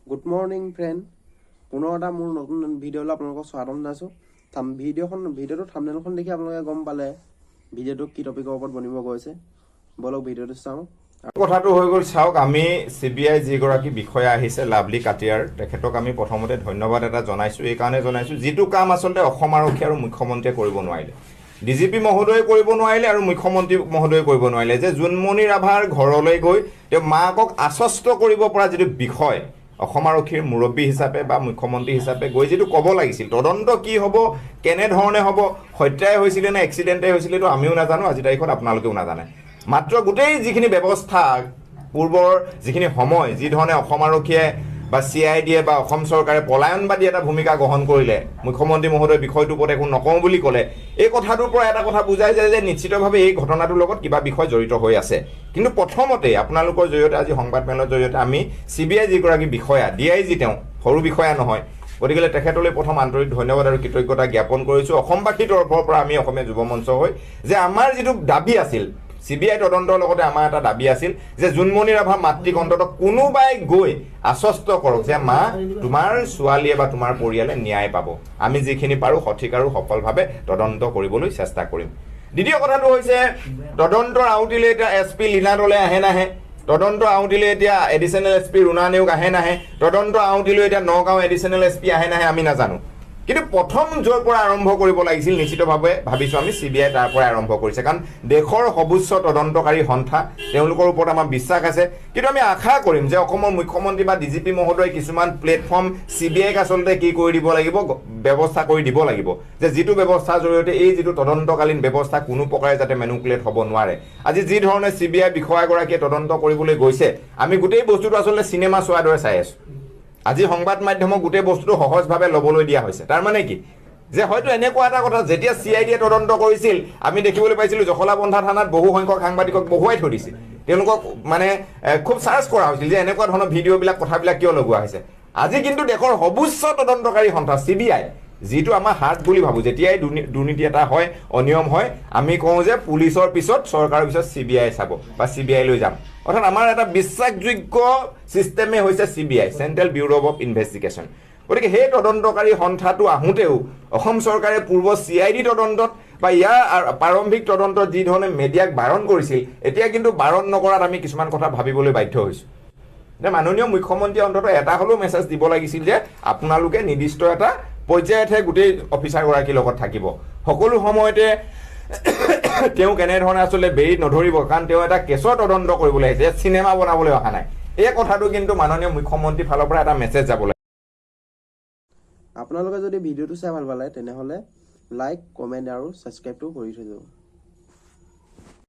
Good morning, friend. পুনৰ এটা মোৰ নতুন ভিডিঅ'লৈ আপোনালোকক স্বাগতম জনাইছোঁ। ভিডিঅ'টো থাম্বনেইলখন দেখি আপোনালোকে গম পালে ভিডিঅ'টো কি টপিকৰ ওপৰত বনিব গৈছে। বলক ভিডিঅ'টো চাওঁ। কথাটো হৈ গ'ল চাওক, আমি CBI যিগৰাকী বিষয়া আহিছে লাভলি কাটিয়াৰ, তেখেতক আমি প্ৰথমতে ধন্যবাদ এটা জনাইছোঁ। এই কাৰণে জনাইছোঁ যিটো কাম আচলতে অসম আৰক্ষী আৰু মুখ্যমন্ত্ৰীয়ে কৰিব নোৱাৰিলে, DGP মহোদয়ে কৰিব নোৱাৰিলে আৰু মুখ্যমন্ত্ৰী মহোদয়ে কৰিব নোৱাৰিলে, যে জুনমনি ৰাভাৰ ঘৰলৈ গৈ তেওঁ মাকক আশ্বস্ত কৰিব পৰা যিটো বিষয় অসম আৰক্ষীৰ মুৰব্বী হিচাপে বা মুখ্যমন্ত্ৰী হিচাপে গৈ যিটো ক'ব লাগিছিল, তদন্ত কি হ'ব, কেনেধৰণে হ'ব, হত্যাই হৈছিলে নে এক্সিডেণ্টেই হৈছিলে, এইটো আমিও নাজানো, আজি তাৰিখত আপোনালোকেও নাজানে। মাত্ৰ গোটেই যিখিনি ব্যৱস্থা পূৰ্বৰ যিখিনি সময় যি ধৰণে অসম আৰক্ষীয়ে বা CIDয়ে বা অসম চৰকাৰে পলায়নবাদী এটা ভূমিকা গ্ৰহণ কৰিলে, মুখ্যমন্ত্ৰী মহোদয়ে বিষয়টোৰ ওপৰত একো নকওঁ বুলি ক'লে, এই কথাটোৰ পৰা এটা কথা বুজাই যায় যে নিশ্চিতভাৱে এই ঘটনাটোৰ লগত কিবা বিষয় জড়িত হৈ আছে। কিন্তু প্ৰথমতে আপোনালোকৰ জৰিয়তে আজি সংবাদমেলৰ জৰিয়তে আমি CBI যিগৰাকী বিষয়া, DIG তেওঁ সৰু বিষয়া নহয়, গতিকে তেখেতলৈ প্ৰথম আন্তৰিক ধন্যবাদ আৰু কৃতজ্ঞতা জ্ঞাপন কৰিছোঁ অসমবাসীৰ তৰফৰ পৰা। আমি অসমীয়া যুৱ মঞ্চ হৈ যে আমাৰ যিটো দাবী আছিল CBI তদন্তৰ লগতে আমাৰ এটা দাবী আছিল যে জুনমনি ৰাভা মাতৃক অন্তত কোনোবাই গৈ আশ্বস্ত কৰক যে মা, তোমাৰ ছোৱালীয়ে বা তোমাৰ পৰিয়ালে ন্যায় পাব। আমি যিখিনি পাৰোঁ সঠিক আৰু সফলভাৱে তদন্ত কৰিবলৈ চেষ্টা কৰিম। দ্বিতীয় কথাটো হৈছে, তদন্তৰ আউতিলে এতিয়া SP লীনা দলে আহে নাহে, তদন্ত আউতিলে এতিয়া এডিশ্যনেল SP ৰুণা নেওগ আহে নাহে, তদন্ত আউতিলৈ এতিয়া নগাঁও এডিশ্যনেল SP আহে নাহে আমি নাজানো। কিন্তু প্ৰথম য'ৰ পৰা আৰম্ভ কৰিব লাগিছিল নিশ্চিতভাৱে ভাবিছোঁ আমি CBI তাৰ পৰাই আৰম্ভ কৰিছে, কাৰণ দেশৰ সৰ্বোচ্চ তদন্তকাৰী সন্থা, তেওঁলোকৰ ওপৰত আমাৰ বিশ্বাস আছে। কিন্তু আমি আশা কৰিম যে অসমৰ মুখ্যমন্ত্ৰী বা DGP মহোদয়ে কিছুমান প্লেটফৰ্ম CBIক আচলতে কি কৰি দিব লাগিব, ব্যৱস্থা কৰি দিব লাগিব, যে যিটো ব্যৱস্থাৰ জৰিয়তে এই যিটো তদন্তকালীন ব্যৱস্থা কোনো প্ৰকাৰে যাতে মেনুকুলেট হ'ব নোৱাৰে। আজি যি ধৰণে CBI বিষয়াগৰাকীয়ে তদন্ত কৰিবলৈ গৈছে, আমি গোটেই বস্তুটো আচলতে চিনেমা চোৱাৰ দৰে চাই আছোঁ। আজি সংবাদ মাধ্যমক গোটেই বস্তুটো সহজভাৱে ল'বলৈ দিয়া হৈছে। তাৰ মানে কি, যে হয়তো এনেকুৱা এটা কথা, যেতিয়া CIDয়ে তদন্ত কৰিছিল আমি দেখিবলৈ পাইছিলোঁ জখলাবন্ধা থানাত বহু সংখ্যক সাংবাদিকক বহুৱাই থৈ দিছিল, তেওঁলোকক মানে খুব চাৰ্চ কৰা হৈছিল যে এনেকুৱা ধৰণৰ ভিডিঅ'বিলাক কথাবিলাক কিয় লগোৱা হৈছে। আজি কিন্তু দেশৰ সৰ্বোচ্চ তদন্তকাৰী সন্থা CBI, যিটো আমাৰ হাত বুলি ভাবোঁ, যেতিয়াই দুৰ্নীতি এটা হয়, অনিয়ম হয়, আমি কওঁ যে পুলিচৰ পিছত চৰকাৰৰ পিছত CBI চাব বা CBI লৈ যাম। অৰ্থাৎ আমাৰ এটা বিশ্বাসযোগ্য ছিষ্টেমে হৈছে CBI, central bureau of investigation. গতিকে সেই তদন্তকাৰী সন্থাটো আহোঁতেও অসম চৰকাৰে পূৰ্ব CID তদন্তত বা ইয়াৰ প্ৰাৰম্ভিক তদন্তত যি ধৰণে মেডিয়াক বাৰণ কৰিছিল, এতিয়া কিন্তু বাৰণ নকৰাত আমি কিছুমান কথা ভাবিবলৈ বাধ্য হৈছোঁ। যে মাননীয় মুখ্যমন্ত্ৰীয়ে অন্ততঃ এটা হ'লেও মেছেজ দিব লাগিছিল যে আপোনালোকে নিৰ্দিষ্ট এটা পৰ্যায়তহে গোটেই অফিচাৰগৰাকীৰ লগত থাকিব, সকলো সময়তে তেওঁ কেনেধৰণে আচলতে বেৰি নধৰিব, কাৰণ তেওঁ এটা কেছৰ তদন্ত কৰিবলৈ আহিছে, চিনেমা বনাবলৈ অহা নাই। এই কথাটো কিন্তু মাননীয় মুখ্যমন্ত্ৰীৰ ফালৰ পৰা এটা মেছেজ যাব লাগে। আপোনালোকে যদি ভিডিঅ'টো চাই ভাল পালে তেনেহ'লে লাইক, কমেণ্ট আৰু ছাবস্ক্ৰাইবটো কৰি থৈ যাব।